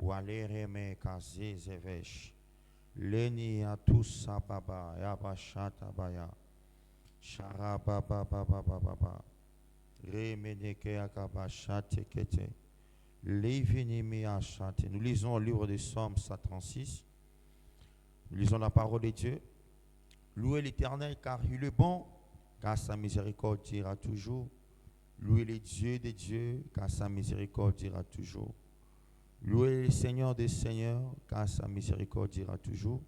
Walereme kaze zevesh. Leni atusa baba yabashata baya. Sharaba baba baba baba. Remeneke akabashate kete. Levinimi achate. Nous lisons le livre de Psaume 136. Nous lisons la parole de Dieu. Louez l'Éternel car il est bon, car sa miséricorde ira toujours. Louez le Dieu des dieux, car sa miséricorde ira toujours. Louez le Seigneur des seigneurs, car sa miséricorde ira toujours.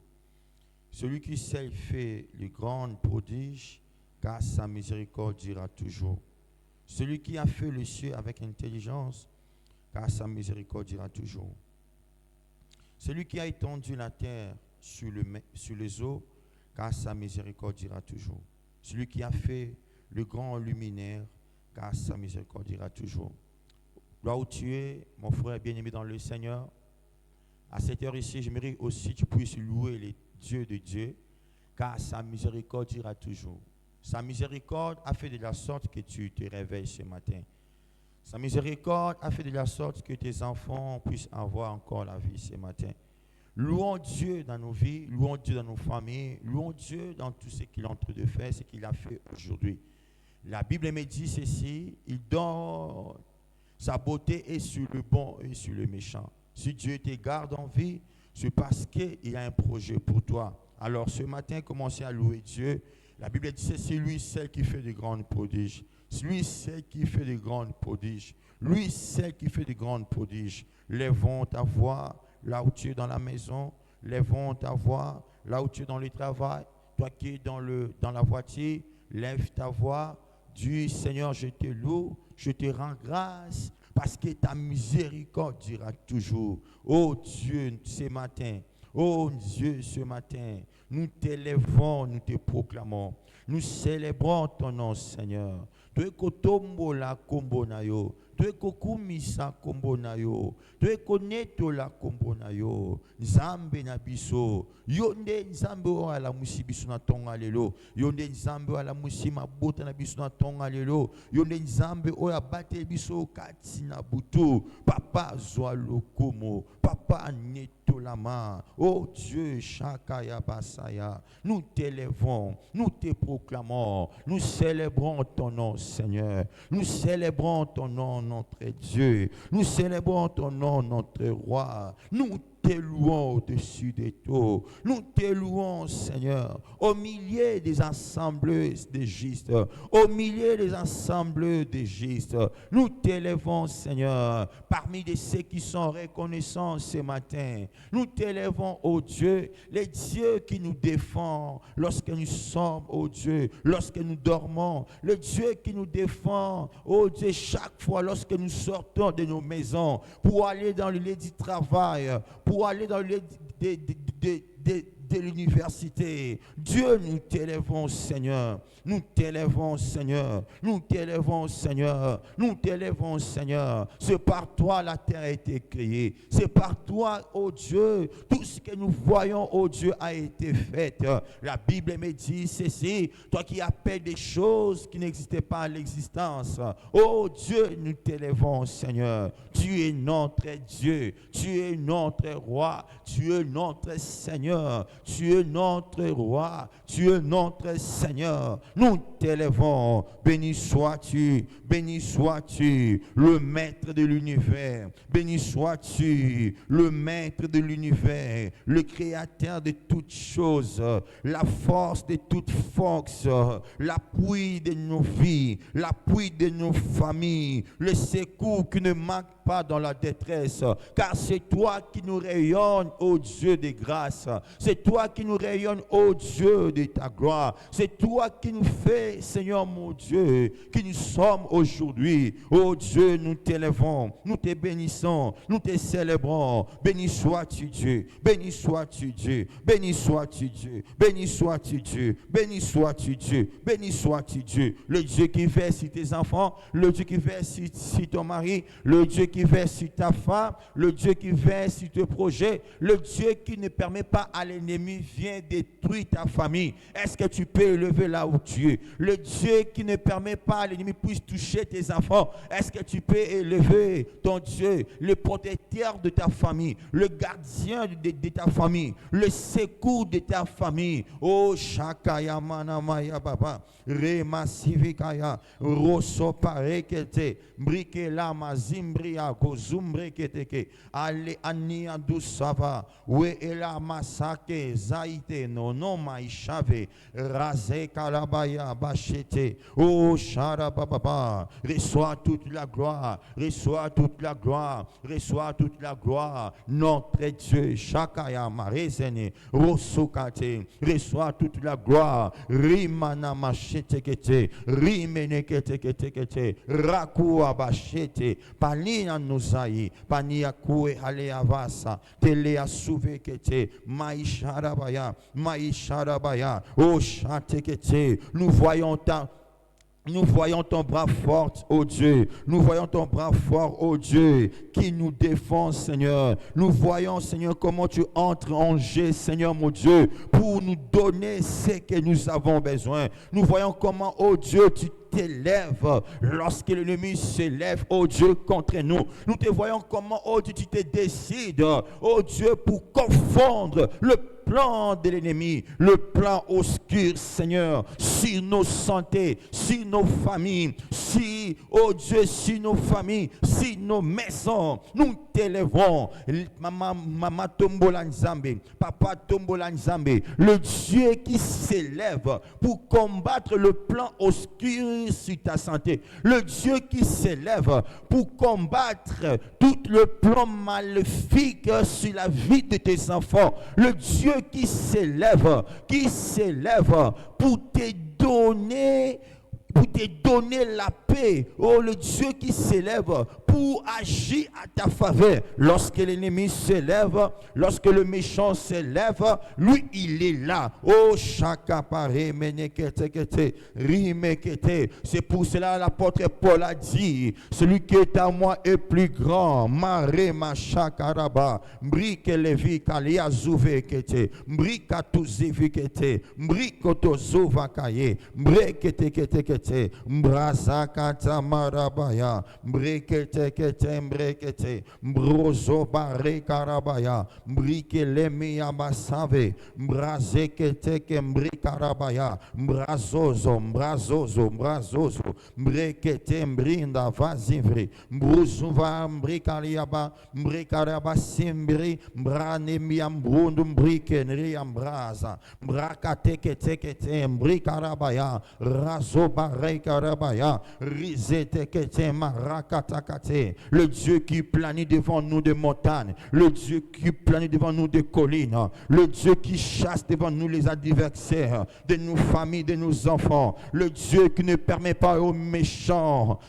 Celui qui sait fait les grands prodiges, car sa miséricorde ira toujours. Celui qui a fait le ciel avec intelligence, car sa miséricorde ira toujours. Celui qui a étendu la terre sur les eaux, car sa miséricorde ira toujours. Celui qui a fait le grand luminaire, car sa miséricorde ira toujours. Là où tu es, mon frère bien-aimé dans le Seigneur, à cette heure ici, j'aimerais aussi que tu puisses louer les dieux de Dieu, car sa miséricorde ira toujours. Sa miséricorde a fait de la sorte que tu te réveilles ce matin. Sa miséricorde a fait de la sorte que tes enfants puissent avoir encore la vie ce matin. Louons Dieu dans nos vies, louons Dieu dans nos familles, louons Dieu dans tout ce qu'il est en train de faire, ce qu'il a fait aujourd'hui. La Bible me dit ceci, il donne sa beauté est sur le bon et sur le méchant. Si Dieu te garde en vie, c'est parce qu'il a un projet pour toi. Alors ce matin, commencez à louer Dieu. La Bible dit c'est lui seul qui fait de grands prodiges. C'est lui seul qui fait de grands prodiges. Lui seul qui fait de grands prodiges. Lèvons ta voix là où tu es dans la maison. Lèvons ta voix là où tu es dans le travail. Toi qui es dans la voiture, lève ta voix. Dis Seigneur, je te loue, je te rends grâce parce que ta miséricorde dira toujours. Oh Dieu, ce matin, oh Dieu, ce matin, nous t'élèvons, nous te proclamons. Nous célébrons ton nom, Seigneur. Tu es kotombo la kombo na yo. Tu es kokumisa kombo na yo. Tu es koneto la kombo na yo. Nzambe na biso. Yonde nzambe o ala musi biso na tonga lelo. Yonde nzambe o ala musi mabota na biso na tonga lelo. Yonde nzambe o ya bate biso kati na butu. Papa zwa lokomo. Papa neto la main. Oh Dieu, Shakaya Basaya. Nous t'élèvons, nous te proclamons, nous célébrons ton nom, Seigneur. Nous célébrons ton nom, notre Dieu. Nous célébrons ton nom, notre roi. Nous te louons au-dessus des taux. Nous te louons, Seigneur, au milieu des assemblées des justes. Au milieu des assemblées des justes. Nous t'élèvons, Seigneur, parmi ceux qui sont reconnaissants ce matin. Nous t'élèvons, ô Dieu, les dieux qui nous défendent lorsque nous sommes, ô Dieu, lorsque nous dormons. Le Dieu qui nous défend, ô Dieu, chaque fois lorsque nous sortons de nos maisons pour aller dans le lieu du travail, pour aller dans le lieu de l'université. Dieu, nous t'élèvons, Seigneur. Nous t'élèvons, Seigneur. Nous t'élèvons, Seigneur. Nous t'élèvons, Seigneur. C'est par toi la terre a été créée. C'est par toi, ô Dieu, tout ce que nous voyons, ô Dieu, a été fait. La Bible me dit ceci. Toi qui appelles des choses qui n'existaient pas à l'existence. Ô Dieu, nous t'élèvons, Seigneur. Tu es notre Dieu. Tu es notre roi. Tu es notre Seigneur. Tu es notre roi. Tu es notre Seigneur. Nous t'élèvons. Béni sois-tu. Béni sois-tu, le maître de l'univers. Béni sois-tu, le maître de l'univers, le créateur de toutes choses, la force de toute force, l'appui de nos vies, l'appui de nos familles, le secours qui ne manque pas dans la détresse, car c'est toi qui nous rayonnes, ô Dieu de grâce. C'est toi qui nous rayonnes, ô Dieu de ta gloire. C'est toi qui nous fais, Seigneur mon Dieu, qui nous sommes aujourd'hui. Ô Dieu, nous t'élèvons, nous te bénissons, nous te célébrons. Béni sois-tu Dieu, béni sois-tu Dieu, béni sois-tu Dieu, béni sois-tu Dieu, béni sois-tu Dieu, béni sois-tu Dieu. Le Dieu qui veille sur tes enfants, le Dieu qui veille sur ton mari, le Dieu qui veille sur ta femme, le Dieu qui veille sur tes projets, le Dieu qui ne permet pas à l'ennemi l'ennemi vient détruire ta famille, est-ce que tu peux élever là où tu es? Le Dieu qui ne permet pas à l'ennemi puisse toucher tes enfants, est-ce que tu peux élever ton Dieu, le protecteur de ta famille, le gardien de ta famille, le secours de ta famille? Oh, Shakaya Manamaya Baba, Rema Sivikaya, Rosso Parekete, Brikela Mazimbria, Kozumbre Keteke, Ale Ania Dusava, We Ela Masake, Zaite, Nono Maishave, Raze Kalabaya, Bachete, Oh, Sharababa, reçois toute la gloire, reçois toute la gloire, reçois toute la gloire, notre Dieu, Shakaya Marezene, Rosokate, reçois toute la gloire, Rimana Machetekete, Rimeneketekete, Rakua Bachete, Panina Nuzai, Pania Kue Aleavasa, Telea Suvekete, Maisharabaya, Oh Chatekete, nous voyons ton bras fort, oh Dieu. Nous voyons ton bras fort, oh Dieu, qui nous défend, Seigneur. Nous voyons, Seigneur, comment tu entres en jeu, Seigneur, mon Dieu, pour nous donner ce que nous avons besoin. Nous voyons comment, oh Dieu, tu t'élèves lorsque l'ennemi s'élève, oh Dieu, contre nous. Nous te voyons comment, oh Dieu, tu te décides, oh Dieu, pour confondre le plan de l'ennemi, le plan obscur, Seigneur, sur nos santé, sur nos familles, oh Dieu, sur nos familles, sur nos maisons. Nous t'élèvons, Maman Tombola Nzambe, Papa Tombola Nzambe, le Dieu qui s'élève pour combattre le plan obscur sur ta santé, le Dieu qui s'élève pour combattre tout le plan maléfique sur la vie de tes enfants, le Dieu qui s'élève pour te donner la paix. Oh, le Dieu qui s'élève pour agir à ta faveur. Lorsque l'ennemi s'élève, lorsque le méchant s'élève, lui, il est là. Oh, Shakapare Menekete, Rimekete. C'est pour cela l'apôtre Paul a dit, celui qui est à moi est plus grand. Mare Mashakaraba, Mbrike Levi Kalia Zuvekete, Mbrika Tuzivikete, Mbrikoto Zuvakaye, Mbrekete Kete, Mbrazakata Marabaya, Mbrekete Kete, Mbrekete, Mbrozo Bare Karabaya, Mbrike Lemi Amasave, Mbrazekete Kembrikarabaya, Mbrazozo, Mbrekete Mbrinda Vazivri, Mbruzuva Mbrikaliaba, Mbrikaraba Simbri, Mbranemi Mbrundu Mbrike Nriambraza, Mbrakate Kete, Mbrikarabaya, Razo Bare Karabaya, Rizete Kete Marakatakate, le Dieu qui planait devant nous des montagnes, le Dieu qui planait devant nous des collines, le Dieu qui chasse devant nous les adversaires de nos familles, de nos enfants, le Dieu qui ne permet pas aux méchants,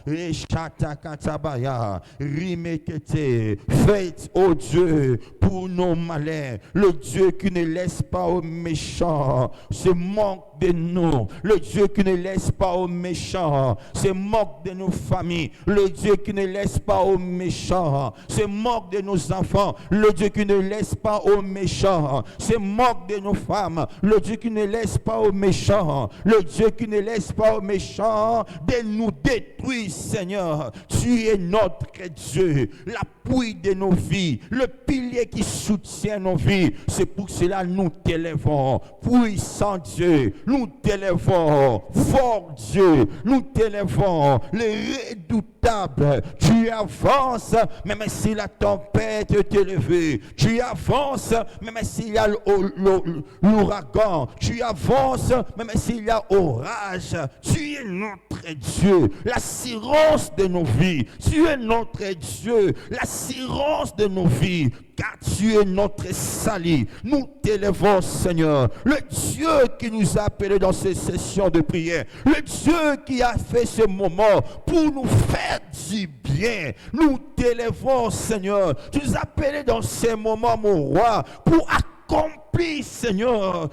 faites, oh Dieu, pour nos malins, le Dieu qui ne laisse pas aux méchants se moque de nous, le Dieu qui ne laisse pas aux méchants se moque de nos familles, le Dieu qui ne laisse pas aux méchants se moque de nos enfants, le Dieu qui ne laisse pas aux méchants se moque de nos femmes, le Dieu qui ne laisse pas aux méchants, le Dieu qui ne laisse pas aux méchants de nous détruire, Seigneur. Tu es notre Dieu, l'appui de nos vies, le pilier qui soutient nos vies. C'est pour cela que nous t'élèvons, puissant Dieu, nous t'élèvons, fort Dieu, nous t'élèvons, le redoutable. Tu avances, même si la tempête est élevée. Tu avances, même s'il y a l'ouragan. Tu avances, même s'il y a orage. Tu es notre Dieu, l'assurance de nos vies. Tu es notre Dieu, l'assurance de nos vies. Car tu es notre salut. Nous t'élèvons, Seigneur. Le Dieu qui nous a appelés dans ces sessions de prière. Le Dieu qui a fait ce moment pour nous faire du bien. Nous t'élèvons, Seigneur. Tu nous as appelés dans ces moments, mon roi, pour accomplir, Seigneur,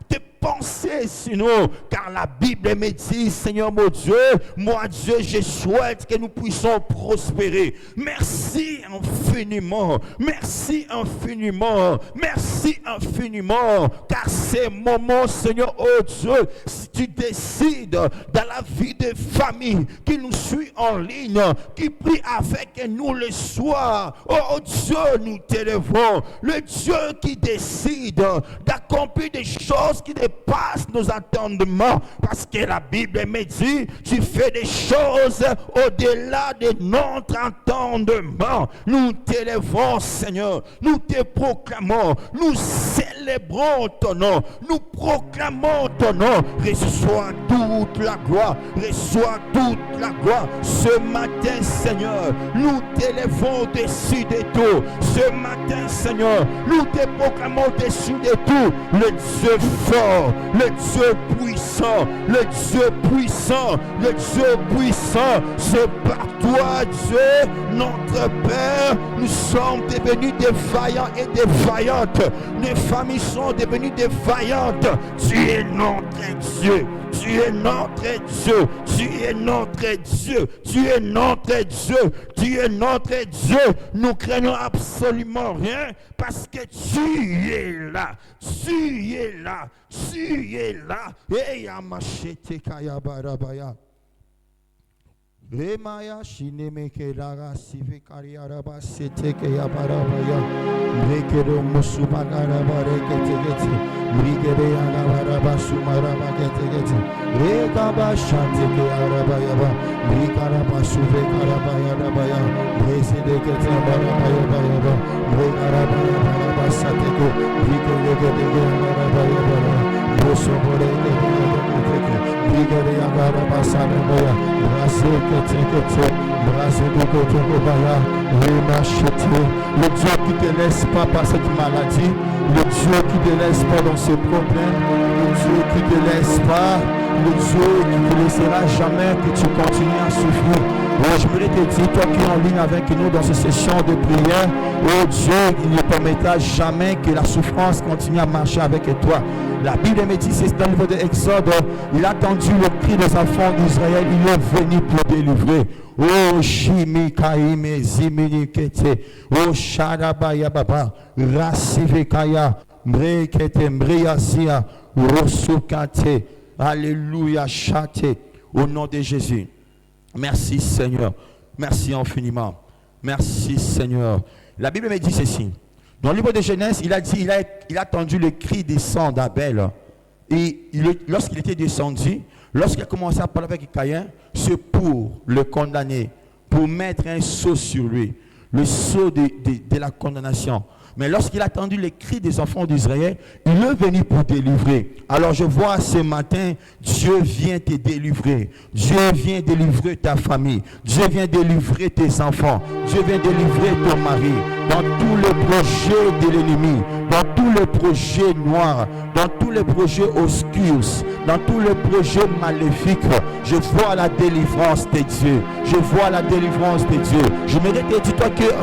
tes pensées sur nous, car la Bible me dit, Seigneur mon Dieu, moi Dieu, je souhaite que nous puissions prospérer. Merci merci infiniment. Merci infiniment. Merci infiniment. Car ces moments, Seigneur, oh Dieu, si tu décides dans la vie des familles qui nous suivent en ligne, qui prient avec nous le soir, oh Dieu, nous t'élèvons. Le Dieu qui décide d'accomplir des choses qui dépassent nos entendements. Parce que la Bible me dit, tu fais des choses au-delà de notre entendement. Nous t'élèvons, Seigneur. Nous te proclamons. Nous célébrons ton nom. Nous proclamons ton nom. Reçois toute la gloire. Reçois toute la gloire. Ce matin, Seigneur, nous t'élèvons au-dessus de tout. Ce matin, Seigneur, nous te proclamons au-dessus de tout. Le Dieu fort, le Dieu puissant, le Dieu puissant, le Dieu puissant. C'est par toi, Dieu, notre Père. Nous sommes devenus des vaillants et des vaillantes. Les familles sont devenues des vaillantes. Tu es notre Dieu. Tu es notre Dieu, tu es notre Dieu, tu es notre Dieu, tu es notre Dieu. Nous craignons absolument rien parce que tu es là, tu es là, tu es là. Et Yamashete Kayabarabaya. Remaya shinemeke lara sivikari araba seteke yabarabaya mekero musubagara barekete migere yarabaraba sumaraba kete rekaba shateke arabaya ba mikaraba suvekara yarabaya mesedeke barabaya ba mekarabaya baraba sateke migere yarabaya ba bosobore Migere yagaraba sarabaya raseke le Dieu qui ne te laisse pas par cette maladie, le Dieu qui ne te laisse pas dans ce problème, le Dieu qui ne te laisse pas, le Dieu qui ne te laissera jamais que tu continues à souffrir. Oh, je voulais te dire, toi qui es en ligne avec nous dans cette session de prière, oh Dieu, il ne permettra jamais que la souffrance continue à marcher avec toi. La Bible me dit, c'est dans le livre de Exode, il a entendu le cri des enfants d'Israël, il est venu pour délivrer. Oh Shimikaime Ziminikete, oh Shadabaya Baba, Rasivekaya, Mrekete Mriasia, Rosukate, Alléluia, Chate, au nom de Jésus. Merci Seigneur, merci infiniment, merci Seigneur. La Bible me dit ceci. Dans le livre de Genèse, il a dit, il a entendu le cri des sangs d'Abel. Et lorsqu'il était descendu, lorsqu'il a commencé à parler avec Caïn, c'est pour le condamner, pour mettre un sceau sur lui, le sceau de la condamnation. Mais lorsqu'il a entendu les cris des enfants d'Israël, il est venu pour délivrer. Alors je vois ce matin, Dieu vient te délivrer. Dieu vient délivrer ta famille. Dieu vient délivrer tes enfants. Dieu vient délivrer ton mari. Dans tous les projets de l'ennemi, dans tous les projets noirs, dans tous les projets obscurs, dans tous les projets maléfiques, je vois la délivrance de Dieu. Je vois la délivrance de Dieu. Je me dis, toi qui es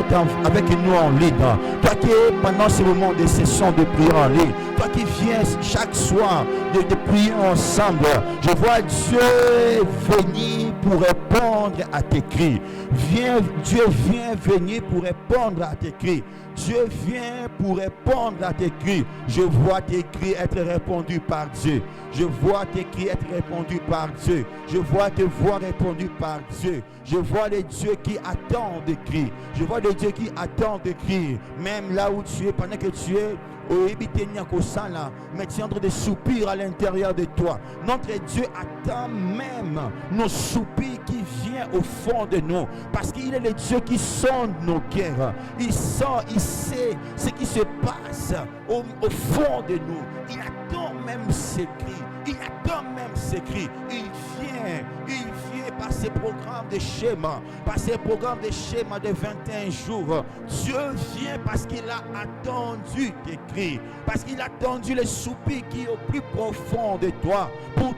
avec nous en ligne, toi qui es pendant ce moment de session de prière en ligne, toi qui viens chaque soir de prier ensemble, je vois Dieu venir pour répondre à tes cris. Dieu vient venir pour répondre à tes cris. Dieu vient pour répondre à tes cris. Je vois tes cris être répondus par Dieu. Je vois tes cris être répondus par Dieu. Je vois tes voix répondues par Dieu. Je vois les dieux qui attendent des cris. Je vois les dieux qui attendent des cris. Même là où tu es, pendant que tu es mais tu es en train de soupirs à l'intérieur de toi. Notre Dieu attend même nos soupirs qui viennent au fond de nous. Parce qu'il est le Dieu qui sonde nos cœurs. Il sait ce qui se passe au fond de nous. Il attend même ces cris. Il attend même ces cris. Il vient par ces programmes de schéma, par ces programmes de schéma de 21 jours. Dieu vient parce qu'il a attendu tes cris, parce qu'il a attendu les soupirs qui est au plus profond de toi, pour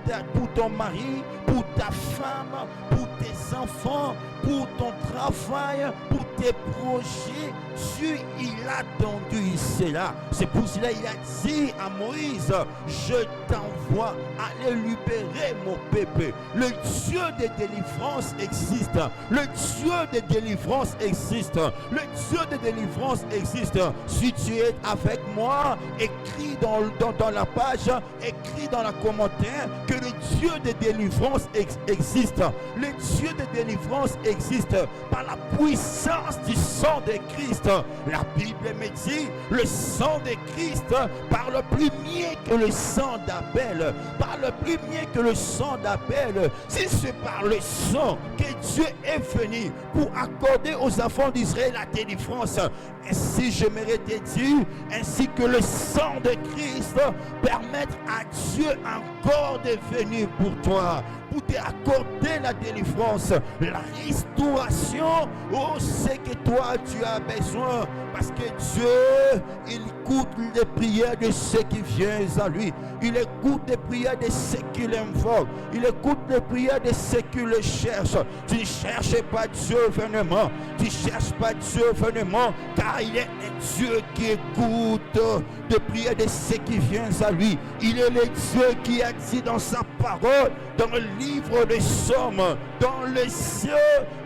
ton mari, pour ta femme, pour tes enfants, pour ton travail, pour tes projets. Dieu, il a attendu cela. C'est pour cela qu'il a dit à Moïse, je t'envoie aller libérer mon peuple. Le Dieu de délivrance existe. Le Dieu de délivrance existe. Le Dieu de délivrance existe. Si tu es avec moi, écris dans la page, écris dans le commentaire que le Dieu de délivrance existe. Le Dieu de délivrance existe par la puissance du sang de Christ. La Bible me dit, le sang de Christ parle plus mieux que le sang d'Abel. Parle plus mieux que le sang d'Abel. Si c'est par le sang que Dieu est venu pour accorder aux enfants d'Israël la délivrance, ainsi j'aimerais te dire, ainsi que le sang de Christ permettre à Dieu encore de venir pour toi, pour t'accorder la délivrance, la restauration, oh, c'est que toi tu as besoin, parce que Dieu, il écoute les prières de ceux qui viennent à lui, il écoute les prières de ceux qui l'invoquent, il écoute les prières de ceux qui le cherchent. Tu ne cherches pas Dieu vainement, tu ne cherches pas Dieu vainement, car il est un Dieu qui écoute les prières de ceux qui viennent à lui. Il est le Dieu qui a dit dans sa parole, dans le livre des Psaumes, dans les cieux,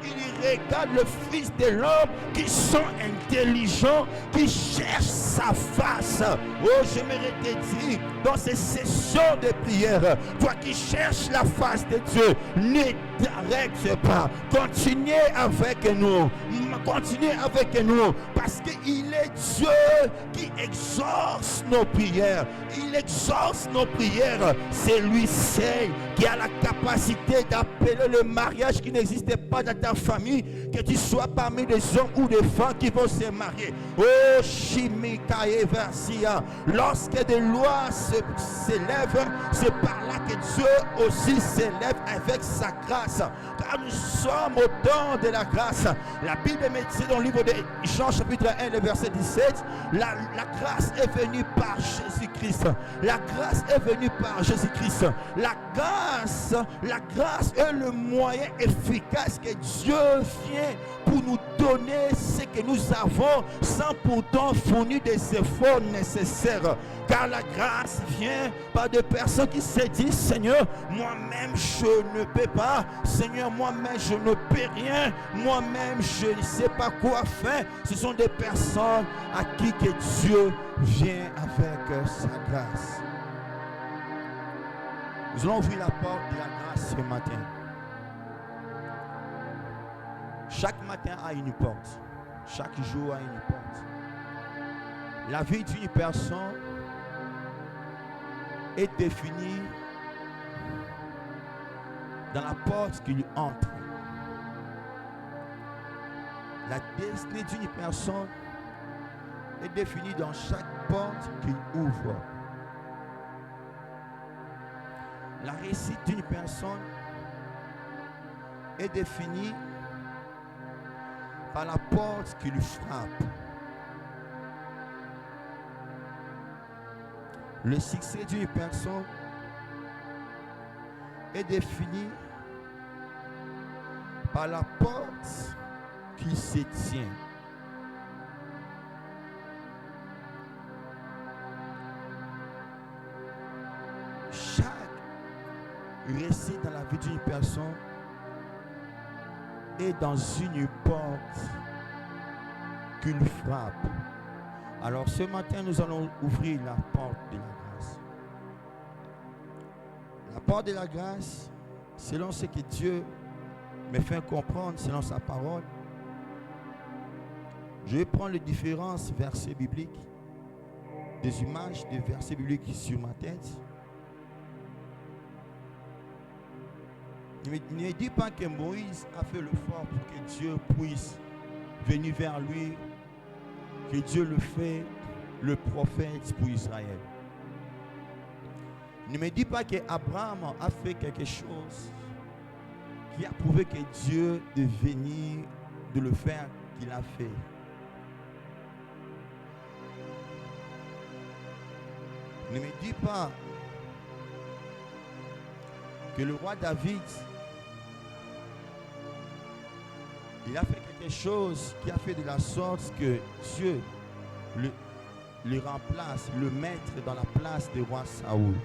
il regarde le Fils de l'homme qui sont intelligents, qui cherchent sa face. Oh, j'aimerais te dire, dans ces sessions de prière, toi qui cherches la face de Dieu, ne t'arrête pas. Continuez avec nous. Continuez avec nous, parce qu'il est Dieu qui exauce nos prières. Il exauce nos prières. C'est lui seul qui a la capacité d'appeler le mariage qui n'existait pas dans ta famille, que tu sois parmi des hommes ou des femmes qui vont se marier. Oh, Shimikae Versia, lorsque des lois s'élèvent, c'est par là que Dieu aussi s'élève avec sa grâce. Car nous sommes au temps de la grâce. La Bible me dit dans le livre de Jean chapitre 1, le verset 17, la grâce est venue par Jésus-Christ. La grâce est venue par Jésus-Christ. La grâce est le moyen efficace que Dieu vient pour nous donner ce que nous avons sans pourtant fournir des efforts nécessaires. Car la grâce vient par des personnes qui se disent, Seigneur, moi-même je ne peux pas. Seigneur, moi-même je ne peux rien. Moi-même je ne sais pas quoi faire. Ce sont des personnes à qui que Dieu vient avec sa grâce. Nous allons ouvrir la porte de la grâce ce matin. Chaque matin a une porte. Chaque jour a une porte. La vie d'une personne est définie dans la porte qui lui entre. La destinée d'une personne est définie dans chaque porte qu'il ouvre. La réussite d'une personne est définie par la porte qui lui frappe. Le succès d'une personne est défini par la porte qui se tient. Chaque réussite dans la vie d'une personne est dans une porte qui lui frappe. Alors ce matin, nous allons ouvrir la porte de la grâce. La porte de la grâce, selon ce que Dieu me fait comprendre, selon sa parole, je vais prendre les différents versets bibliques, des images des versets bibliques sur ma tête. Ne dis pas que Moïse a fait l'effort pour que Dieu puisse venir vers lui, que Dieu le fait le prophète pour Israël. Ne me dis pas qu'Abraham a fait quelque chose qui a prouvé que Dieu de venir de le faire qu'il a fait. Ne me dis pas que le roi David Il a fait quelque chose qui a fait de la sorte que Dieu le remplace, le mettre dans la place du roi Saoul.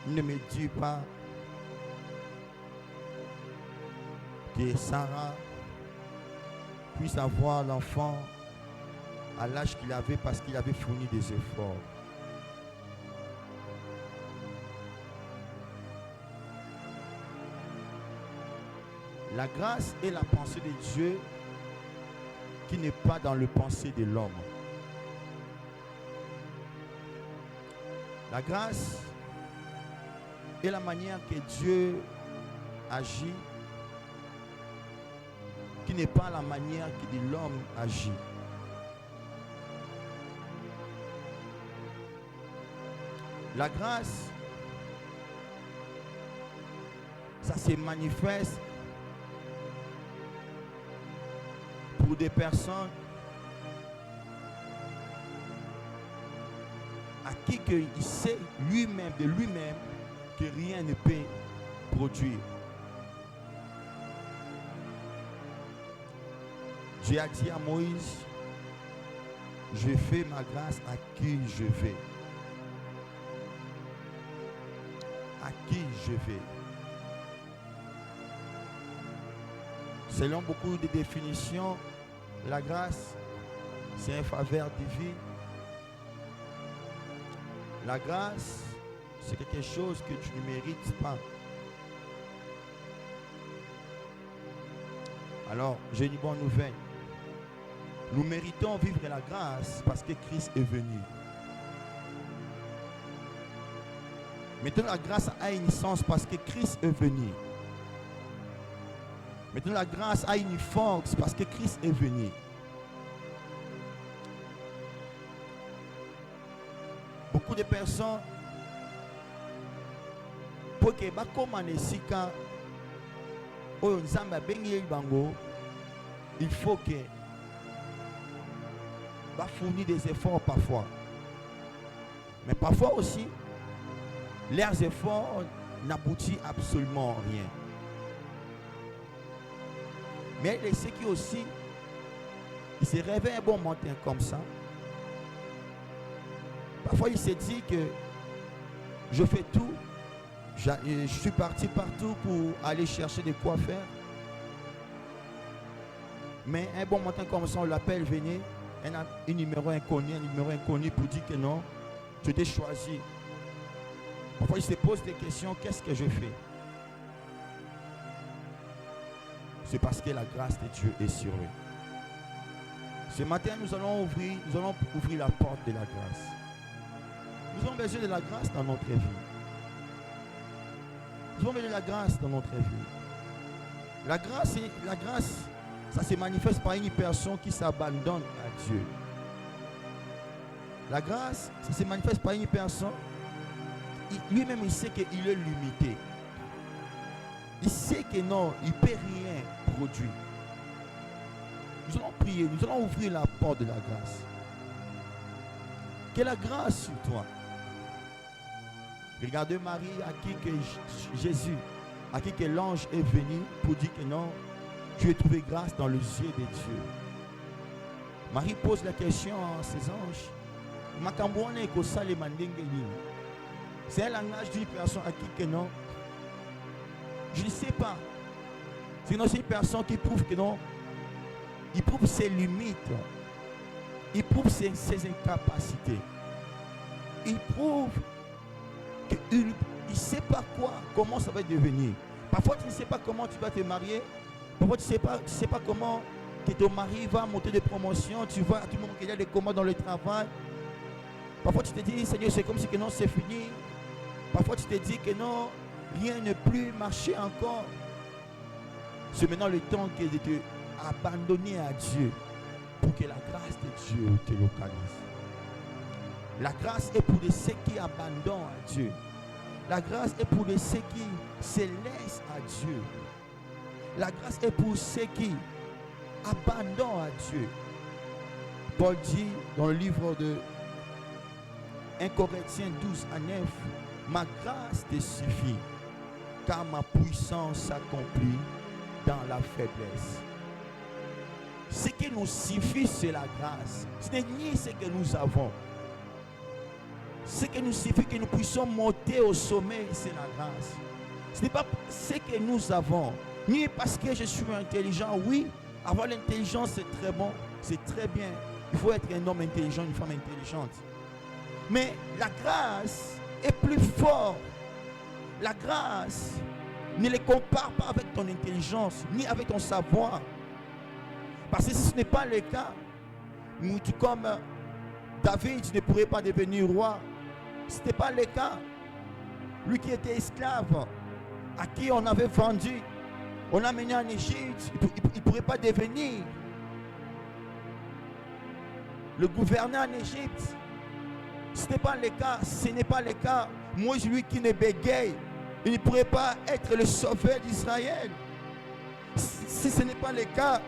Ne me dis pas que Sarah puisse avoir l'enfant à l'âge qu'il avait parce qu'il avait fourni des efforts. La grâce est la pensée de Dieu qui n'est pas dans le pensée de l'homme. La grâce est la manière que Dieu agit qui n'est pas la manière que l'homme agit. La grâce, ça se manifeste pour des personnes à qui il sait lui-même, de lui-même, que rien ne peut produire. Dieu a dit à Moïse, je fais ma grâce à qui je vais. À qui je vais. Selon beaucoup de définitions, la grâce, c'est un faveur divine. La grâce, c'est quelque chose que tu ne mérites pas. Alors, j'ai une bonne nouvelle. Nous méritons vivre la grâce parce que Christ est venu. Maintenant, la grâce a une sens parce que Christ est venu. Maintenant, la grâce a une force parce que Christ est venu. Beaucoup de personnes, pour que il faut que va fournir des efforts parfois. Mais parfois aussi, leurs efforts n'aboutissent absolument à rien. Mais il sait qui aussi, il se réveille un bon matin comme ça. Parfois il se dit que je fais tout, je suis parti partout pour aller chercher de quoi faire. Mais un bon matin comme ça, on l'appelle, venez, un numéro inconnu pour dire que non, tu t'es choisi. Parfois il se pose des questions, qu'est-ce que je fais? C'est parce que la grâce de Dieu est sur lui. Ce matin, nous allons ouvrir la porte de la grâce. Nous avons besoin de la grâce dans notre vie. Nous avons besoin de la grâce dans notre vie. La grâce, ça se manifeste par une personne qui s'abandonne à Dieu. La grâce, ça se manifeste par une personne, lui-même il sait qu'il est limité. Il sait que non, il ne peut rien produire. Nous allons prier, nous allons ouvrir la porte de la grâce. Que la grâce sur toi. Regardez Marie à qui que Jésus, à qui que l'ange est venu pour dire que non, tu as trouvé grâce dans les yeux de Dieu. Marie pose la question à ses anges. C'est un langage d'une personne à qui que non. Je ne sais pas. Sinon c'est une personne qui prouve que non. Il prouve ses limites. Il prouve ses incapacités. Il prouve qu'il ne sait pas comment ça va devenir. Parfois tu ne sais pas comment tu vas te marier. Parfois tu ne sais pas comment que ton mari va monter de promotion. Tu vois à tout moment qu'il y a des commandes dans le travail. Parfois tu te dis, Seigneur, c'est comme si que non, c'est fini. Parfois tu te dis que non, rien ne plus marcher encore. C'est maintenant le temps de te abandonner à Dieu pour que la grâce de Dieu te localise. La grâce est pour ceux qui abandonnent à Dieu. La grâce est pour ceux qui se laissent à Dieu. La grâce est pour ceux qui abandonnent à Dieu. Paul dit dans le livre de 1 Corinthiens 12 à 9, ma grâce te suffit. car ma puissance s'accomplit dans la faiblesse. Ce qui nous suffit, c'est la grâce. Ce n'est ni ce que nous avons. Ce qui nous suffit que nous puissions monter au sommet, c'est la grâce. Ce n'est pas ce que nous avons, ni parce que je suis intelligent. Oui, avoir l'intelligence, c'est très bon, c'est très bien. Il faut être un homme intelligent, une femme intelligente. Mais la grâce est plus forte. La grâce ne les compare pas avec ton intelligence, ni avec ton savoir. Parce que si ce n'est pas le cas, tout comme David ne pourrait pas devenir roi. Ce n'était pas le cas. Lui qui était esclave, à qui on avait vendu, on l'a mené en Égypte, il ne pourrait pas devenir le gouverneur en Égypte. Ce n'est pas le cas. Ce n'est pas le cas. Moi, lui qui ne bégaye, il ne pourrait pas être le sauveur d'Israël. Si ce n'est pas le cas,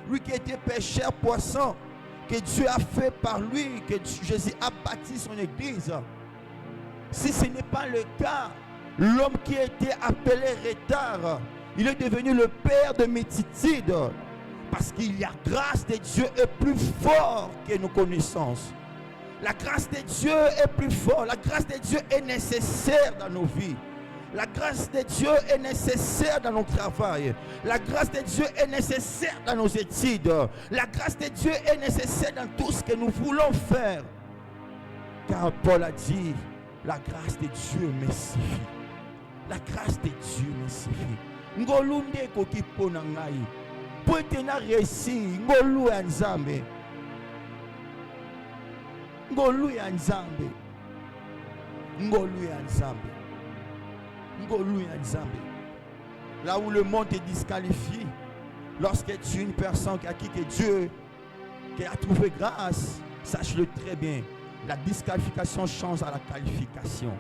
lui qui était pêcheur poisson, que Dieu a fait par lui, que Jésus a bâti son église. Si ce n'est pas le cas, l'homme qui était appelé retard, il est devenu le père de multitudes. Parce qu'il y a grâce de Dieu est plus fort que nos connaissances. La grâce de Dieu est plus forte. La grâce de Dieu est nécessaire dans nos vies. La grâce de Dieu est nécessaire dans nos travail. La grâce de Dieu est nécessaire dans nos études. La grâce de Dieu est nécessaire dans tout ce que nous voulons faire. Car Paul a dit, la grâce de Dieu me suffit. La grâce de Dieu me suffit. Ngolunde kokipo na ngai. Po etena réussi, ngolu ya Nzambe. Ngolu ya Nzambe. Ngolu ya Nzambe. Ngolu ya Nzambe. Là où le monde te disqualifie, lorsque tu es une personne à qui que Dieu qui a trouvé grâce, sache-le très bien, la disqualification change à la qualification.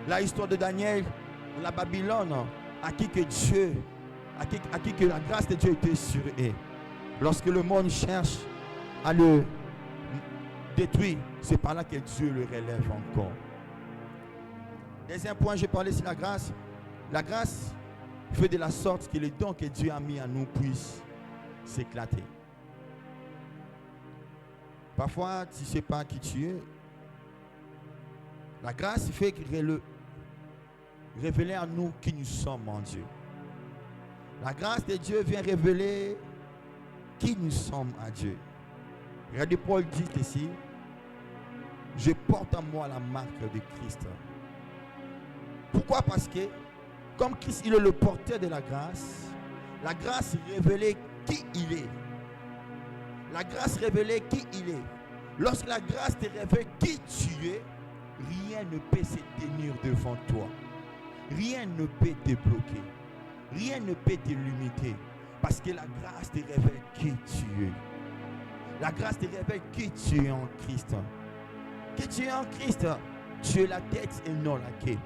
La histoire de Daniel, la Babylone, à qui que Dieu, à qui que la grâce de Dieu était sur eux. Lorsque le monde cherche à le détruire, c'est par là que Dieu le relève encore. Deuxième point, je parlais sur la grâce. La grâce fait de la sorte que les dons que Dieu a mis à nous puissent s'éclater. Parfois, tu ne sais pas qui tu es. La grâce fait révéler à nous qui nous sommes en Dieu. La grâce de Dieu vient révéler qui nous sommes à Dieu. Regardez, Paul dit ici, je porte en moi la marque de Christ. Pourquoi? Parce que, comme Christ, il est le porteur de la grâce révélait qui il est. La grâce révélait qui il est. Lorsque la grâce te révèle qui tu es, rien ne peut se tenir devant toi. Rien ne peut te bloquer. Rien ne peut te limiter. Parce que la grâce te révèle qui tu es. La grâce te révèle qui tu es en Christ. Que tu es en Christ, tu es la tête et non la queue.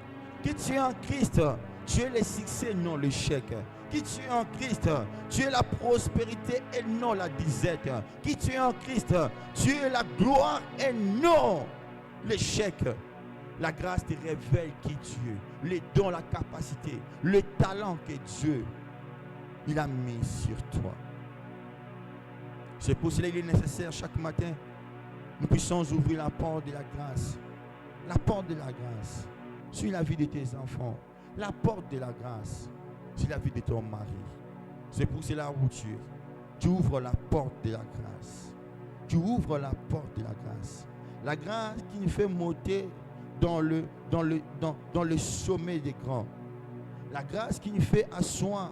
Que tu es en Christ, tu es le succès, non l'échec. Qui tu es en Christ, tu es la prospérité et non la disette. Qui tu es en Christ, tu es la gloire et non l'échec. La grâce te révèle qui tu es, les dons, la capacité, le talent que Dieu il a mis sur toi. C'est pour cela qu'il est nécessaire chaque matin nous puissions ouvrir la porte de la grâce. La porte de la grâce sur la vie de tes enfants. La porte de la grâce sur la vie de ton mari. C'est pour cela où tu es. Tu ouvres la porte de la grâce. Tu ouvres la porte de la grâce. La grâce qui nous fait monter dans le sommet des grands. La grâce qui nous fait asseoir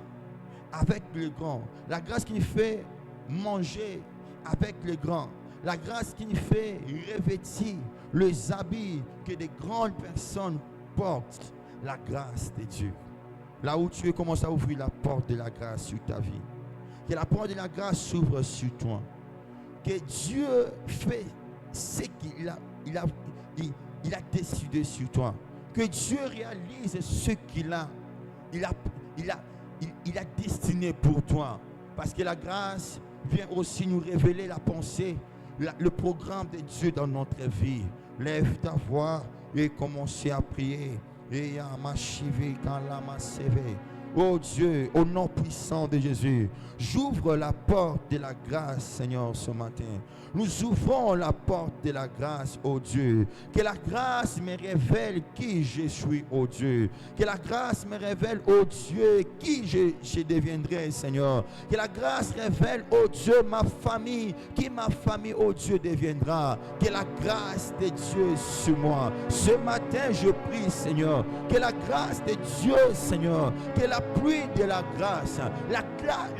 avec les grands. La grâce qui nous fait manger avec les grands. La grâce qui nous fait revêtir les habits que des grandes personnes portent. La grâce de Dieu. Là où tu es, commence à ouvrir la porte de la grâce sur ta vie. Que la porte de la grâce s'ouvre sur toi. Que Dieu fait ce qu'il a décidé sur toi. Que Dieu réalise ce qu'il a destiné pour toi. Parce que la grâce vient aussi nous révéler la pensée, le programme de Dieu dans notre vie. Lève ta voix et commencez à prier. Et ya ma chivi quand la ma sévé. Oh Dieu, au nom puissant de Jésus, j'ouvre la porte de la grâce, Seigneur, ce matin. Nous ouvrons la porte de la grâce, oh Dieu. Que la grâce me révèle qui je suis, oh Dieu. Que la grâce me révèle, oh Dieu, qui je deviendrai, Seigneur. Que la grâce révèle, oh Dieu, ma famille, qui ma famille, oh Dieu, deviendra. Que la grâce de Dieu sur moi. Ce matin, je prie, Seigneur, que la grâce de Dieu, Seigneur, que la pluie de la grâce, la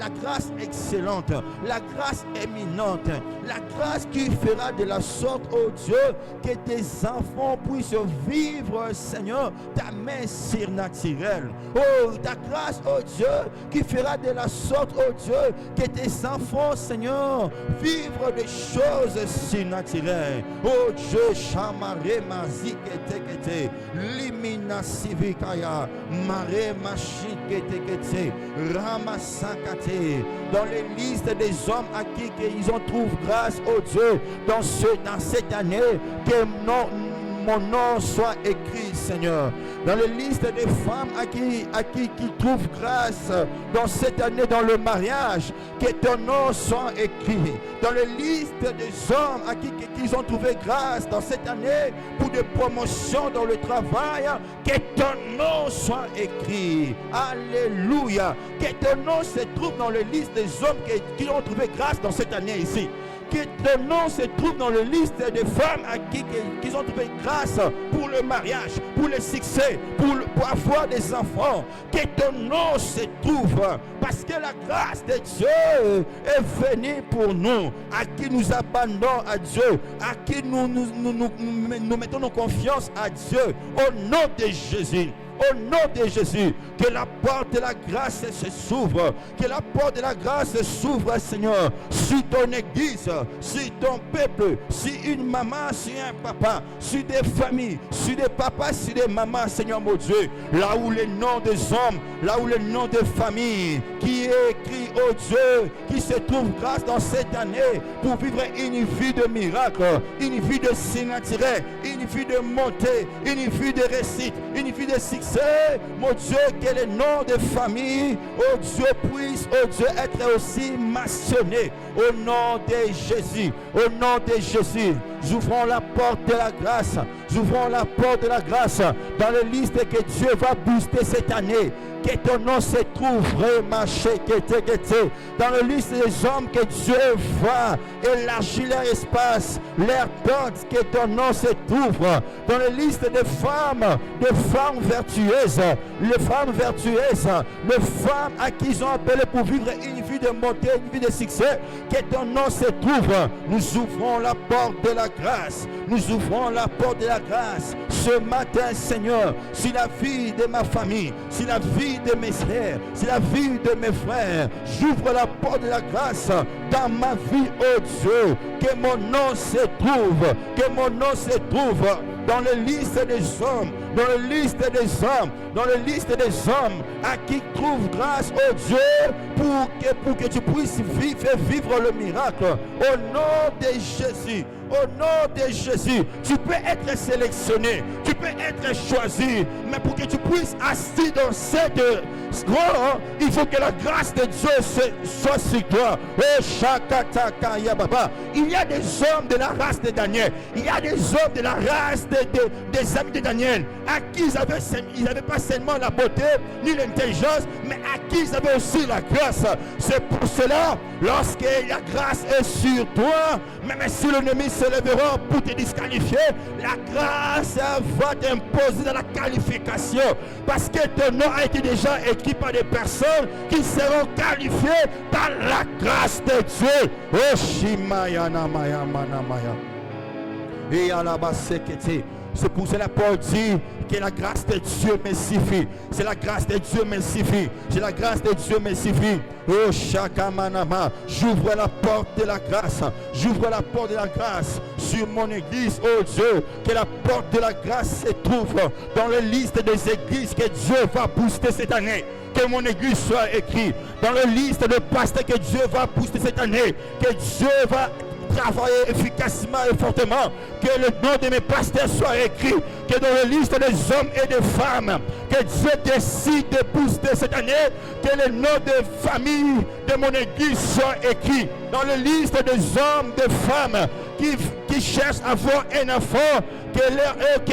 grâce excellente, la grâce éminente, la grâce qui fera de la sorte, oh Dieu, que tes enfants puissent vivre, Seigneur, ta main surnaturelle. Oh, ta grâce, oh Dieu, qui fera de la sorte, oh Dieu, que tes enfants, Seigneur, vivent des choses surnaturelles. Oh Dieu, chamare mazik etekete, limina civikaya, mare machikete, ramasakate, dans les listes des hommes à qui ils ont trouvé grâce, oh Dieu, dans cette année, que mon nom soit écrit, Seigneur. Dans les listes des femmes à qui trouvent grâce dans cette année, dans le mariage, que ton nom soit écrit. Dans les listes des hommes à qui ils ont trouvé grâce dans cette année pour des promotions dans le travail, que ton nom soit écrit. Alléluia. Que ton nom se trouve dans les listes des hommes qui ont trouvé grâce dans cette année ici. Que ton nom se trouve dans la liste des femmes à qui ont trouvé grâce pour le mariage, pour le succès, pour avoir des enfants. Que ton nom se trouve, parce que la grâce de Dieu est venue pour nous, à qui nous abandonnons à Dieu, à qui nous mettons nos confiances à Dieu, au nom de Jésus. Au nom de Jésus, que la porte de la grâce se s'ouvre, que la porte de la grâce s'ouvre, Seigneur, sur ton église, sur ton peuple, sur une maman, sur un papa, sur des familles, sur des papas, sur des mamans, Seigneur mon Dieu, là où les noms des hommes, là où les noms des familles, qui est écrit, oh Dieu, qui se trouve grâce dans cette année pour vivre une vie de miracle, une vie de surnaturel, une vie de montée, une vie de réussite, une vie de succès. Mon Dieu, que les noms de famille, oh Dieu, puissent, oh Dieu, être aussi mentionnés au nom de Jésus. Au nom de Jésus, j'ouvre la porte de la grâce. J'ouvre la porte de la grâce dans les listes que Dieu va booster cette année. Que ton nom se trouve vraiment dans la liste des hommes que Dieu va élargir leur espace, leur porte, que ton nom se trouve dans la liste des femmes vertueuses, les femmes à qui ils ont appelé pour vivre une vie de montée, une vie de succès, que ton nom se trouve. Nous ouvrons la porte de la grâce, nous ouvrons la porte de la grâce ce matin, Seigneur, sur la vie de ma famille, sur la vie de mes frères, sur la vie de mes frères. J'ouvre la porte de la grâce dans ma vie, oh Dieu, que mon nom se trouve, que mon nom se trouve dans les listes des hommes, dans les listes des hommes, dans les listes des hommes à qui trouve grâce, oh Dieu, pour que tu puisses faire vivre le miracle. Au nom de Jésus, au nom de Jésus, tu peux être sélectionné, tu peux être choisi, mais pour que tu puisses assis dans cette gloire, il faut que la grâce de Dieu soit sur toi. Oh, Shakataka Yababa. Il y a des hommes de la race de Daniel, il y a des hommes de la race des amis de Daniel, à qui ils n'avaient pas seulement la beauté ni l'intelligence, mais à qui ils avaient aussi la grâce. C'est pour cela, lorsque la grâce est sur toi, même si l'ennemi se lèvera pour te disqualifier, la grâce va t'imposer dans la qualification, parce que ton nom a été déjà écrit par des personnes qui seront qualifiées par la grâce de Dieu. Oh Shimaya Namaya Manamaya. Et à la base, c'est pour cela Paul dit que la grâce de Dieu me suffit. C'est la grâce de Dieu me suffit. C'est la grâce de Dieu me suffit. Oh Shakamanama, j'ouvre la porte de la grâce. J'ouvre la porte de la grâce sur mon église. Oh Dieu, que la porte de la grâce se trouve dans la liste des églises que Dieu va booster cette année. Que mon église soit écrite dans la liste de pasteurs que Dieu va booster cette année. Que Dieu va travailler efficacement et fortement. Que le nom de mes pasteurs soit écrit. Que dans la liste des hommes et des femmes, que Dieu décide de booster cette année, que le nom de famille de mon église soit écrit. Dans la liste des hommes, des femmes qui cherchent à avoir un enfant, que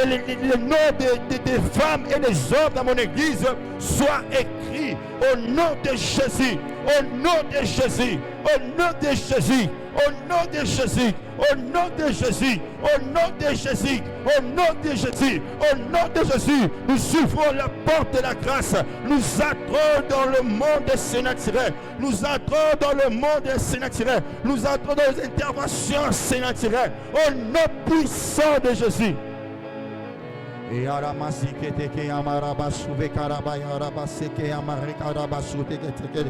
le nom des femmes et des hommes dans mon église soit écrit au nom de Jésus, au nom de Jésus, au nom de Jésus, au nom de Jésus, au nom de Jésus, au nom de Jésus, au nom de Jésus, au nom de Jésus. Nous ouvrons la porte de la grâce. Nous entrons dans le monde des sénaturels. Nous entrons dans le monde des sénaturels. Nous entrons dans les interventions sénaturelles. Au nom puissant de Jésus. Et aramasi que amaraba souve karabaya arabase que amarika soute que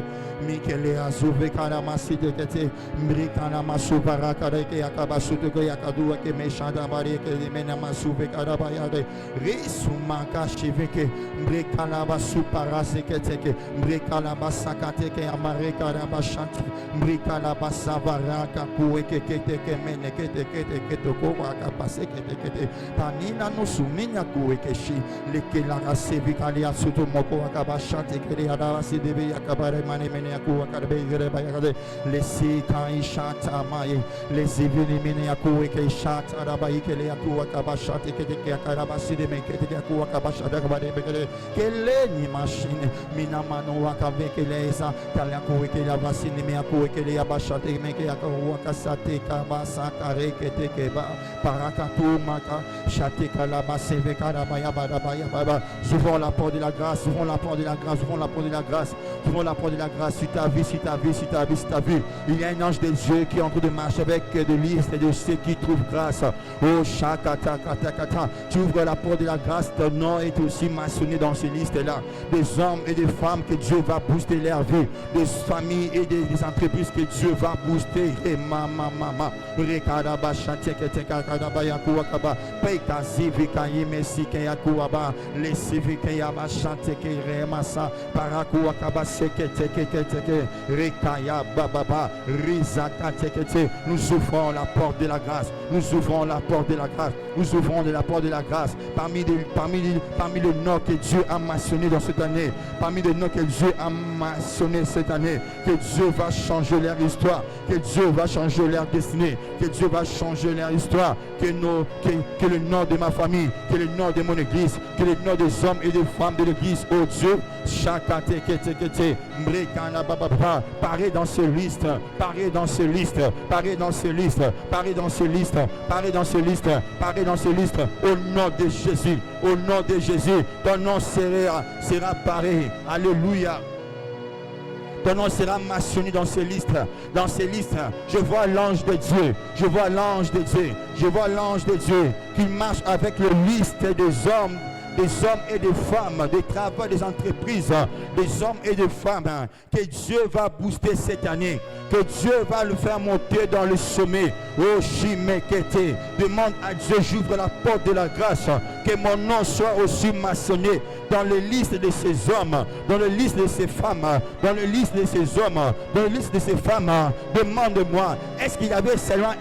mikele azuve karamasi de que mrikana masubara kareke akabasute que yakadua que mechanda bari que mena masuve karabaya de risumaka chive que mrikana basuparase que mrikana basakate que amarika rabashante mrikana basavara kakue que mene que toko akapase que tanina no suminya kuekeshi lekela rasevi kalia suto moko akabashante kele adasi debe yakabare mane mene aku akarbe gere bayade lesi kai shata mai lesi vini mene aku ke shata arabai kele aku akabashante kele akarabasi de mekete aku akabashada kabare bekele kele ni machine mina mano akave kele esa kala aku kele abasi ni me aku kele abashante meke aku akasate kabasa kare kete keba parakatu maka shate kala baseve. Ouvrons la porte de la grâce, ouvrons la porte de la grâce, ouvrons la porte de la grâce, ouvrons la porte de la grâce. Si tu as vu, si tu as vu, si tu as vu, si tu as vu, il y a un ange de Dieu qui est en train de marcher avec de listes et de ceux qui trouvent grâce. Oh, chakata, kata, kata. Tu ouvres la porte de la grâce, ton nom est aussi maçonné dans ces listes-là. Des hommes et des femmes que Dieu va booster leur vie, des familles et des entreprises que Dieu va booster. Et mama, rekadaba, chantek, kakadaba, yakuakaba, peikazi, vikayi, messi, yakuaba, les civiques, yama, chante, remasa, parakuakaba, sekete, rekaya, bababa, rizaka, tekete. Nous ouvrons la porte de la grâce. Nous ouvrons la porte de la grâce. Nous ouvrons la porte de la grâce. Parmi les noms que Dieu a maçonnés dans cette année, parmi les noms que Dieu a maçonnés cette année, que Dieu va changer leur histoire, que Dieu va changer leur destinée, que Dieu va changer leur histoire, que le nom de ma famille, que le nom de mon église, que le nom des hommes et des femmes de l'église, oh Dieu, chakate kete, mrekana bababa, parez dans ces listes, parez dans ces listes, parez dans ces listes, parez dans ces listes, parez dans ces listes, parez dans ces listes, au nom de Jésus, au nom de Jésus, ton nom sera paré, alléluia. Ton nom sera maçonné dans ces listes. Dans ces listes, je vois l'ange de Dieu. Je vois l'ange de Dieu. Je vois l'ange de Dieu qui marche avec les listes des hommes et des femmes, des travaux, des entreprises, des hommes et des femmes que Dieu va booster cette année, que Dieu va le faire monter dans le sommet. Oh Chimekete, demande à Dieu, j'ouvre la porte de la grâce, que mon nom soit aussi maçonné dans les listes de ces hommes, dans les listes de ces femmes, dans les listes de ces hommes, dans les listes de ces femmes. Demande-moi, est-ce qu'il y avait seulement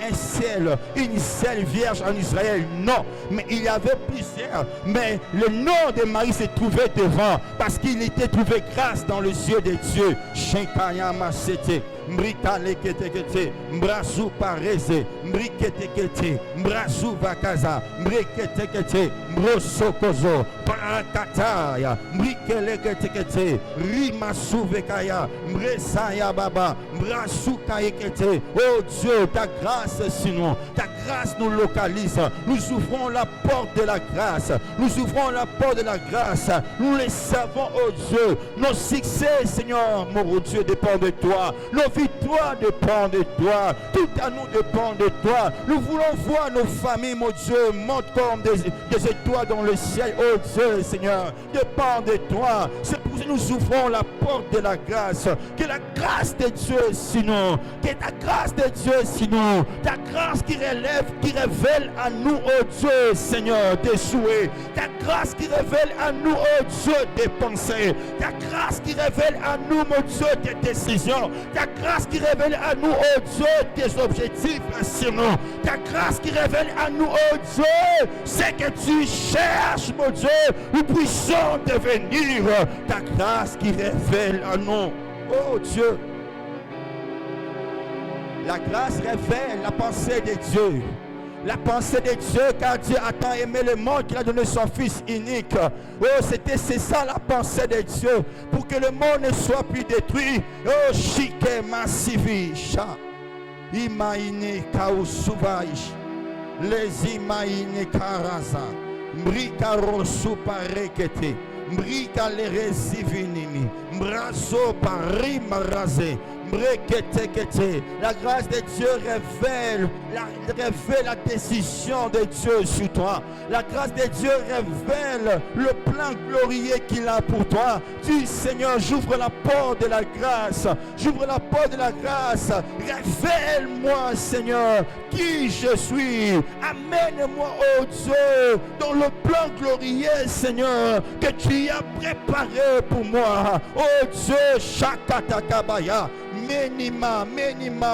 une seule vierge en Israël? Non, mais il y avait plusieurs, mais le nom de Marie s'est trouvé devant parce qu'il était trouvé grâce dans les yeux de Dieu. Shenkayama sete, mbrita lekete, mbrasu pareze, mbrikete, mbrasu vakaza, mbrikete, mbrosokozo, parakataya, mbrikelekete, rimasu vekaya, mbresaya baba, mbrasu kayekete. Oh Dieu, ta grâce sinon, ta grâce nous localise. Nous ouvrons la porte de la grâce. Nous ouvrons la porte de la grâce. Nous les savons, oh Dieu. Nos succès, Seigneur, mon Dieu, dépendent de toi. Nos victoires dépendent de toi. Tout à nous dépend de toi. Nous voulons voir nos familles, mon Dieu, monter comme des étoiles dans le ciel. Oh Dieu, Seigneur, dépend de toi. C'est nous ouvrons la porte de la grâce. Que la grâce de Dieu sinon, que ta grâce de Dieu sinon, ta grâce qui révèle à nous, oh Dieu, Seigneur, des souhaits, ta grâce qui révèle à nous, oh Dieu, des pensées, ta grâce qui révèle à nous, mon Dieu, des décisions, ta grâce qui révèle à nous, oh Dieu, des objectifs, sinon, ta grâce qui révèle à nous, oh Dieu, c'est que tu cherches, mon Dieu, nous puissions devenir, ta grâce qui révèle à nous, oh Dieu. La grâce révèle la pensée de Dieu. La pensée de Dieu, car Dieu a tant aimé le monde qu'il a donné son Fils unique. Oh, c'est ça la pensée de Dieu. Pour que le monde ne soit plus détruit. Oh, chique massivi, cha. Imaine kausuvaish. Les imaine karaza. Mbrika rosu parekete. Mbrika le resivinimi. Mbraso parima raze. La grâce de Dieu révèle la décision de Dieu sur toi. La grâce de Dieu révèle le plan glorieux qu'il a pour toi. Dis Seigneur, j'ouvre la porte de la grâce. J'ouvre la porte de la grâce. Révèle-moi Seigneur qui je suis. Amène-moi oh Dieu dans le plan glorieux Seigneur que tu as préparé pour moi. Oh Dieu, Shakatakabaya. Menima,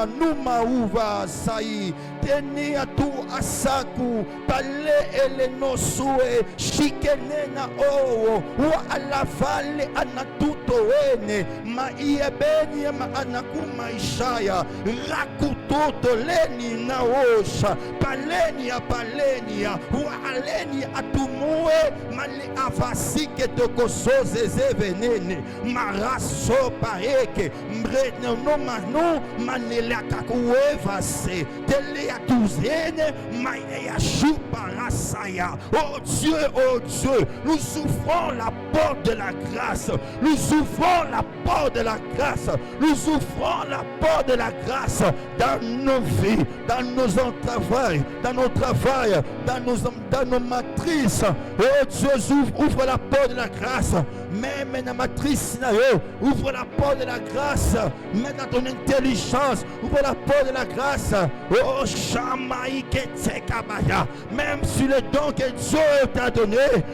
numa uva sai, tenia tu asaku, pale ele nosue, shikenena o, wa alavale anatuto ene, ma iebeni ma anakuma ishaya, rakutoto leni naosha, palenia, wa aleni atumue, mali avasike tokosoze zevenene, maraso paeke, mbrene no manela kakuevase tele atuzene maïa chupa rasaya. Oh Dieu, nous ouvrons la porte de la grâce. Nous ouvrons la porte de la grâce. Nous ouvrons la porte de la grâce dans nos vies, dans nos travail, dans nos matrices. Oh Dieu, ouvre la porte de la grâce. Même dans la matrice, ouvre la porte de la grâce. Même dans ton intelligence, ouvre la porte de la grâce. Oh, Shamaïketekabaya. Même sur le don que Dieu t'a donné,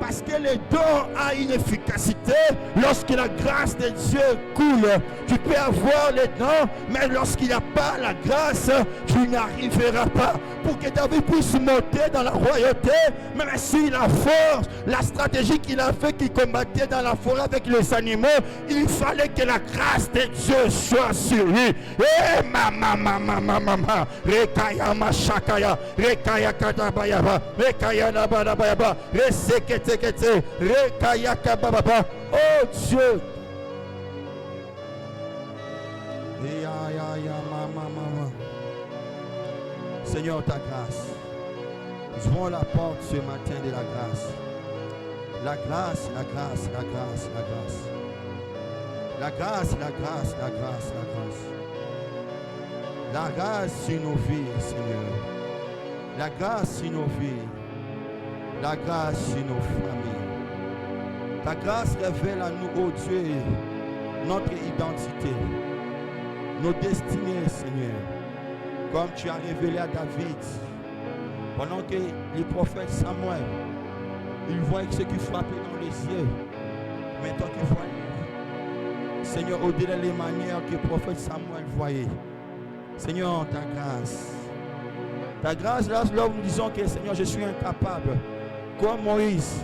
parce que le don a une efficacité lorsque la grâce de Dieu coule. Tu peux avoir le don, mais lorsqu'il n'y a pas la grâce, tu n'arriveras pas. Pour que David puisse monter dans la royauté, même si la force, la stratégie qu'il a fait, qu'il combattait dans la forêt avec les animaux, il fallait que la grâce de Dieu soit sur lui. Eh mama, rekaya mashakaya, rekaya katabayaba, rekaya nabarabayaba, resekete, rekaya kababa. Oh Dieu. Mama. Seigneur, ta grâce. Nous ouvrons la porte ce matin de la grâce. La grâce. La grâce sur nos vies, Seigneur. La grâce sur nos vies. La grâce sur nos familles. Ta grâce révèle à nous, oh Dieu, notre identité, nos destinées, Seigneur. Comme tu as révélé à David, pendant que les prophètes Samuel, ils voient ce qui frappait dans les yeux. Maintenant qu'ils voient, Seigneur, au-delà des manières que le prophète Samuel voyait. Seigneur, ta grâce. Ta grâce, là où nous disons que Seigneur, je suis incapable. Comme Moïse,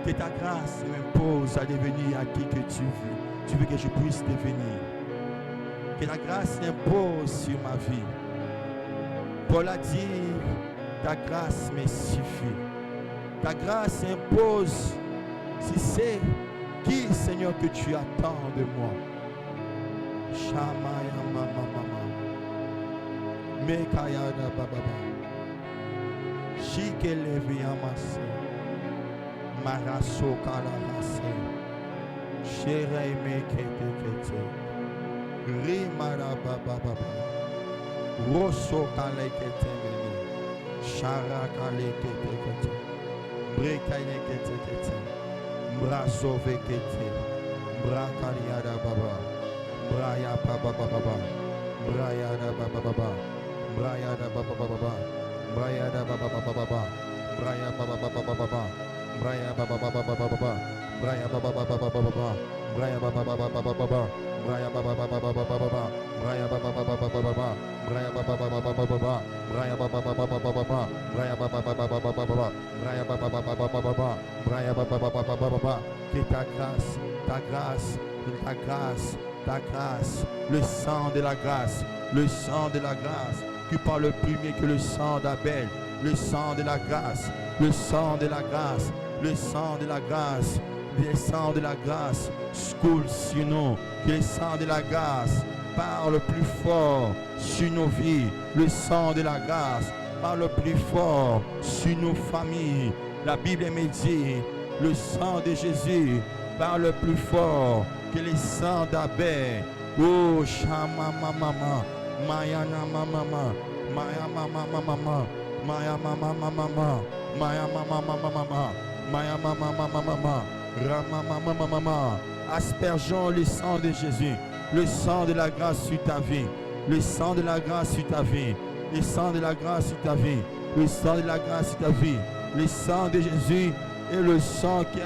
que ta grâce m'impose à devenir à qui que tu veux. Tu veux que je puisse devenir. Que ta grâce s'impose sur ma vie. Paul a dit, ta grâce me suffit. Ta grâce impose, si c'est qui, Seigneur, que tu attends de moi. Shamaya mama. Mekaya da baba. Shikelevi amase. Maraso kalamase. Shere mekete kete. Rimara baba. Rosso kalekete mene. Shara kalekete kete. Brekaine kete kete. Brazo vekete. Brakariada baba. Braya baba baba. Brayada baba baba. Brayada baba baba. Brayada baba baba. Braya baba baba baba. Braya baba baba baba. Braya baba baba baba. Braya baba baba baba. Braya baba baba baba. Braya baba baba baba. Braya baba baba baba. Braya baba baba baba. Braya baba baba baba. Braya baba baba baba. Braya baba baba baba. Que ta grâce, ta grâce, ta grâce, ta grâce, le sang de la grâce, le sang de la grâce, qui parle plus mieux que le sang d'Abel, le sang de la grâce, le sang de la grâce, le sang de la grâce, le sang de la grâce, coule sur nous, que le sang de la grâce parle plus fort sur nos vies, le sang de la grâce parle plus fort sur nos familles. La Bible me dit, le sang de Jésus parle plus fort que le sang d'Abel. Oh, Shama mama, Mayana mama, Maya mama mama, Maya mama mama, Maya mama mama, Maya mama mama, Rama mama mama. Aspergeons le sang de Jésus, le sang de la grâce sur ta vie, le sang de la grâce sur ta vie, le sang de la grâce sur ta vie, le sang de la grâce sur ta vie, le sang de Jésus est le sang qui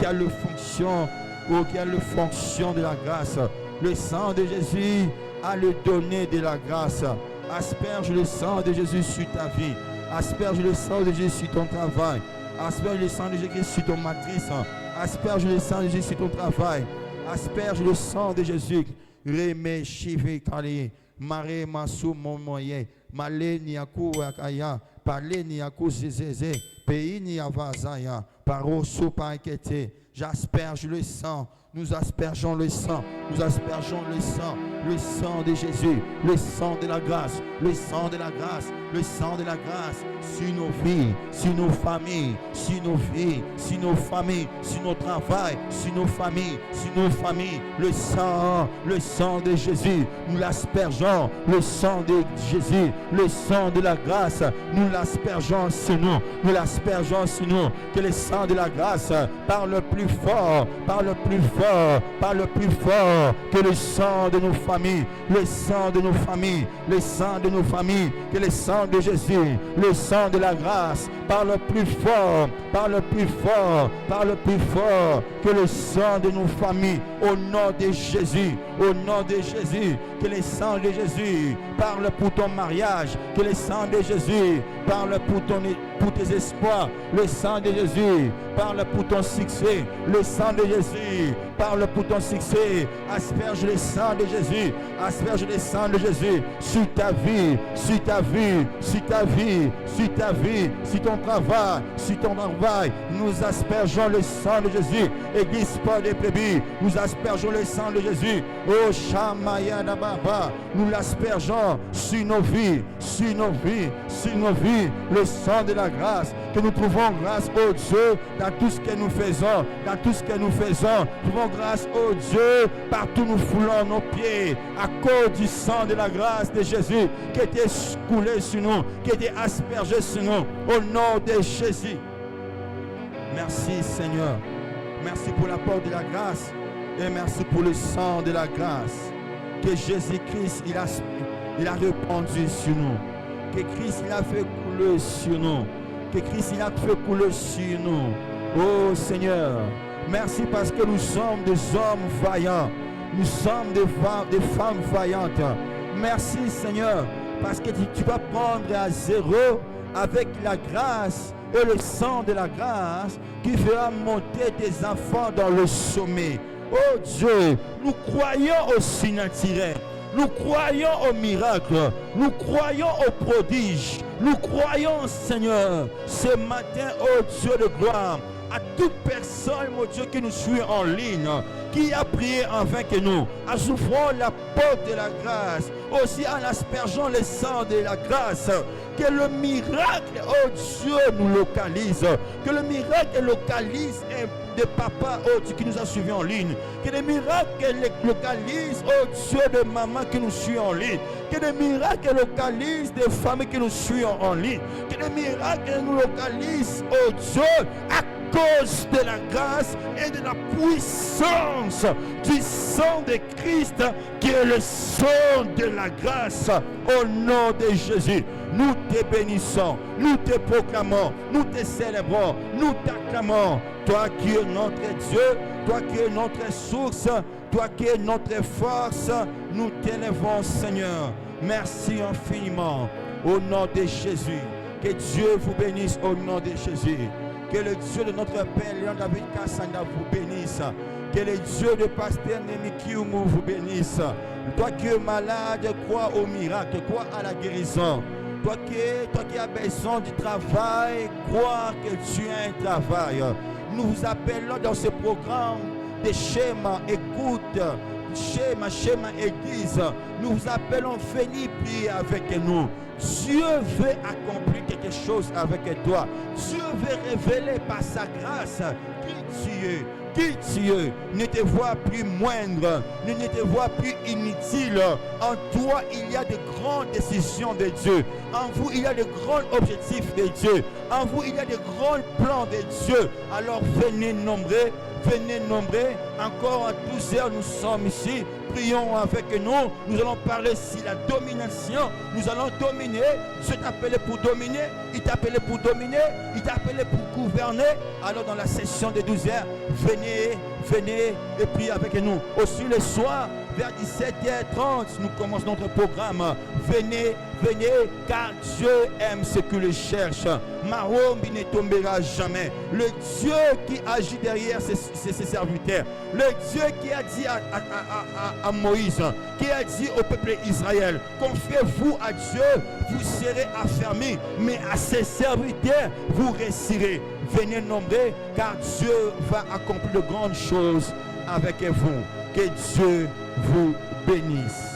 a le fonction ou qui a le fonction de la grâce. Le sang de Jésus a le donné de la grâce. Asperge le sang de Jésus sur ta vie. Asperge le sang de Jésus sur ton travail. Asperge le sang de Jésus sur ton matrice. Asperge le sang de Jésus sur ton travail. Asperge le sang de Jésus. Reme chive kali. Mare masu momoye. Maleni yaku akaya. Paleni yaku zezeze. Pays ni avazaya. Paroso pa inquiété. J'asperge le sang. Nous aspergeons le sang, nous aspergeons le sang de Jésus, le sang de la grâce, le sang de la grâce, le sang de la grâce sur nos vies, sur nos familles, sur nos vies, sur nos familles, sur nos travail, sur nos familles, le sang de Jésus, nous l'aspergeons, le sang de Jésus, le sang de la grâce, nous l'aspergeons sur nous, que le sang de la grâce parle plus fort que le sang de nos familles, le sang de nos familles, que le sang de Jésus, le sang de la grâce parle plus fort que le sang de nos familles, au nom de Jésus, que le sang de Jésus parle pour ton mariage, que le sang de Jésus parle pour tes espoirs, le sang de Jésus parle pour ton succès, le sang de Jésus parle pour ton succès. Asperge le sang de Jésus, sur ta vie, sur ton travail, nous aspergeons le sang de Jésus. Église Paul des Plébis, nous aspergeons le sang de Jésus. Oh Shamaya Baba, nous l'aspergeons sur nos vies, le sang de la grâce, que nous trouvons grâce au Dieu dans tout ce que nous faisons, nous trouvons grâce au Dieu partout nous foulons nos pieds à cause du sang de la grâce de Jésus qui était coulé sur nous, qui était aspergé sur nous, au nom de Jésus. Merci Seigneur, merci pour l'apport de la grâce et merci pour le sang de la grâce que Jésus-Christ il a répandu sur nous, que Christ il a fait couler sur nous, Oh Seigneur, merci parce que nous sommes des hommes vaillants, nous sommes des femmes vaillantes. Merci Seigneur parce que tu vas prendre à zéro avec la grâce et le sang de la grâce qui fera monter tes enfants dans le sommet. Oh Dieu, nous croyons au surnaturel. Nous croyons au miracle, nous croyons au prodige, nous croyons Seigneur, ce matin, oh Dieu de gloire, à toute personne, mon Dieu, qui nous suit en ligne, qui a prié enfin que nous, en souffrant la porte de la grâce, aussi en aspergeant le sang de la grâce, que le miracle, oh Dieu, nous localise, que le miracle localise de papa, oh Dieu, qui nous a suivis en ligne, que le miracle localise, oh Dieu, de maman qui nous suit en ligne, que le miracle localise des familles qui nous suivent en ligne, que le miracle nous localise, oh Dieu, à cause de la grâce et de la puissance du sang de Christ, qui est le sang de la grâce. Au nom de Jésus, nous te bénissons, nous te proclamons, nous te célébrons, nous t'acclamons. Toi qui es notre Dieu, toi qui es notre source, toi qui es notre force, nous t'élèvons, Seigneur. Merci infiniment. Au nom de Jésus, que Dieu vous bénisse au nom de Jésus. Que le Dieu de notre Père, Léon David Kassanda, vous bénisse. Que le Dieu de Pasteur Némi Kiumu vous bénisse. Toi qui es malade, crois au miracle, crois à la guérison. Toi qui as besoin du travail, crois que tu as un travail. Nous vous appelons dans ce programme de schéma, écoute, schéma église. Nous vous appelons, venez prier avec nous. Dieu veut accomplir quelque chose avec toi. Dieu veut révéler par sa grâce qui tu es. Ne te vois plus moindre, ne te vois plus inutile. En toi, il y a de grandes décisions de Dieu. En vous, il y a de grands objectifs de Dieu. En vous, il y a de grands plans de Dieu. Alors venez nombrer. Encore à 12 heures, nous sommes ici. Prions avec nous. Nous allons parler sur la domination. Nous allons dominer. Dieu t'a appelé pour dominer. Il t'a appelé pour dominer. Il t'a appelé pour gouverner. Alors dans la session de 12 heures, venez et priez avec nous. Aussi le soir, vers 17h30, nous commençons notre programme. Venez, car Dieu aime ce que le cherche. Marombi ne tombera jamais. Le Dieu qui agit derrière ses serviteurs. Le Dieu qui a dit à Moïse, qui a dit au peuple d'Israël, confiez-vous à Dieu, vous serez affermis, mais à ses serviteurs, vous réussirez. Venez nombrer, car Dieu va accomplir de grandes choses avec vous. Que Dieu vous bénisse.